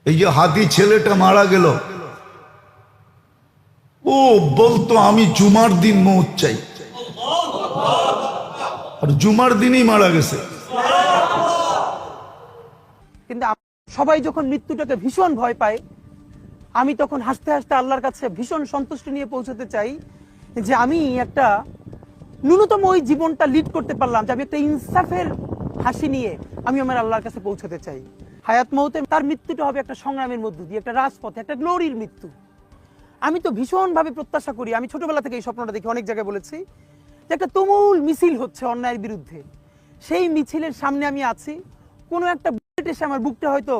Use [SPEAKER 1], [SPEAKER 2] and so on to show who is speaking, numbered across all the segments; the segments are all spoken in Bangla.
[SPEAKER 1] এই যে হাতি ছেলেটা মারা গেল, ও বলতো আমি জুমার দিন মৌত চাই, আর জুমার দিনই মারা গেছে।
[SPEAKER 2] কিন্তু সবাই যখন মৃত্যুটাকে ভীষণ ভয় পায়, আমি তখন হাসতে হাসতে আল্লাহর কাছে ভীষণ সন্তুষ্টি নিয়ে পৌঁছতে চাই যে আমি একটা ন্যূনতম ওই জীবনটা লিড করতে পারলাম, যে আমি একটা ইনসাফের হাসি নিয়ে আমি আমার আল্লাহর কাছে পৌঁছতে চাই। হায়াত মৌতে তার মৃত্যুটা হবে একটা সংগ্রামের মধ্য দিয়ে, একটা রাজপথে, একটা গ্লোরির মৃত্যু। আমি তো ভীষণভাবে প্রত্যাশা করি, আমি ছোটবেলা থেকে এই স্বপ্নটা দেখি, অনেক জায়গায় বলেছি, যে একটা তুমুল মিছিল হচ্ছে অন্যায়ের বিরুদ্ধে, সেই মিছিলের সামনে আমি আছি, কোনো একটা বুলেট এসে আমার বুকটা হয়তো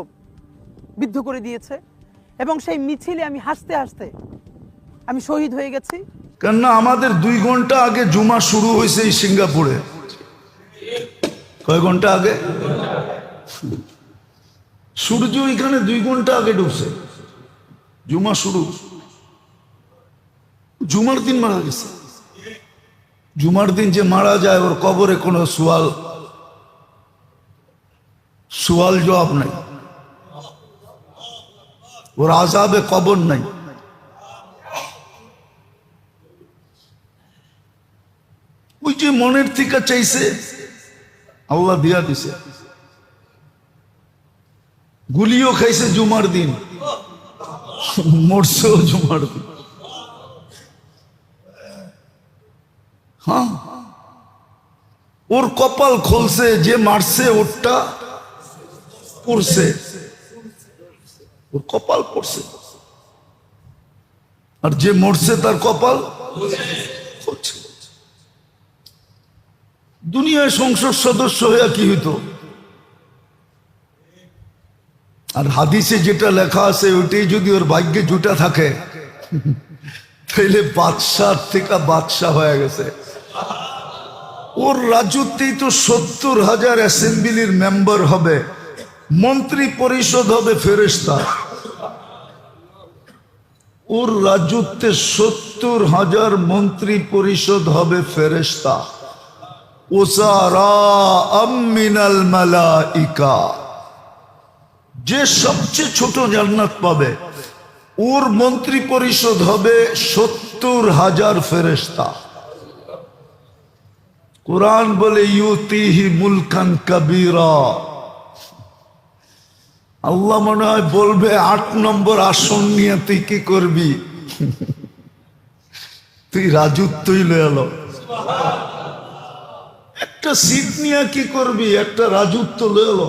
[SPEAKER 2] বিদ্ধ করে দিয়েছে, এবং সেই মিছিলে আমি হাসতে হাসতে আমি শহীদ হয়ে গেছি।
[SPEAKER 1] কেননা আমাদের 2 ঘন্টা আগে জুমা শুরু হয়েছে এই সিঙ্গাপুরে। কয় ঘন্টা আগে? সূর্য এখানে 2 ঘন্টা আগে ঢুকছে, জুমা শুরু। জুমার দিন মারা গেছে। জুমার দিন যে মারা যায় ওর কবরে কোনো সুয়াল জবাব নাই, ওর আযাবে কবর নাই। ওই যে মনের থেকে চাইছে আল্লাহ দিয়া দিছে, গুলিও খাইছে জুমার দিন, মরছেও জুমার দিন। হ্যাঁ, ওর কপাল খুলছে, যে মারছে ওরটা পড়ছে, ওর কপাল পড়ছে, আর যে মরছে তার কপাল খুলছে। দুনিয়ায় সংসদ সদস্য হয়ে কি হইতো? আর হাদিসে যেটা লেখা আছে ওইটাই যদি ওর ভাগ্যে জুটা থাকে, তাইলে বাদশাহ থেকে বাদশাহ হয়ে গেছে। ওর রাজত্বেই তো 70,000 অ্যাসেম্বলির মেম্বার হবে, মন্ত্রী পরিষদ হবে ফেরেশতা। ওর রাজত্বে 70,000 মন্ত্রী পরিষদ হবে ফেরেশতা। মিনাল মালাইকা, যে সবচেয়ে ছোট জান্নাত পাবে ওর মন্ত্রী পরিষদ হবে 70,000 ফেরেশতা। কুরআন বলে ইউতিহি মুলকান কাবীরা। আল্লাহ মনে হয় বলবে 8 নম্বর আসন নিয়ে তুই কি করবি? তুই রাজত্বই লয়ে এলো। একটা সিট নিয়ে কি করবি? একটা রাজত্ব লয়ে এলো।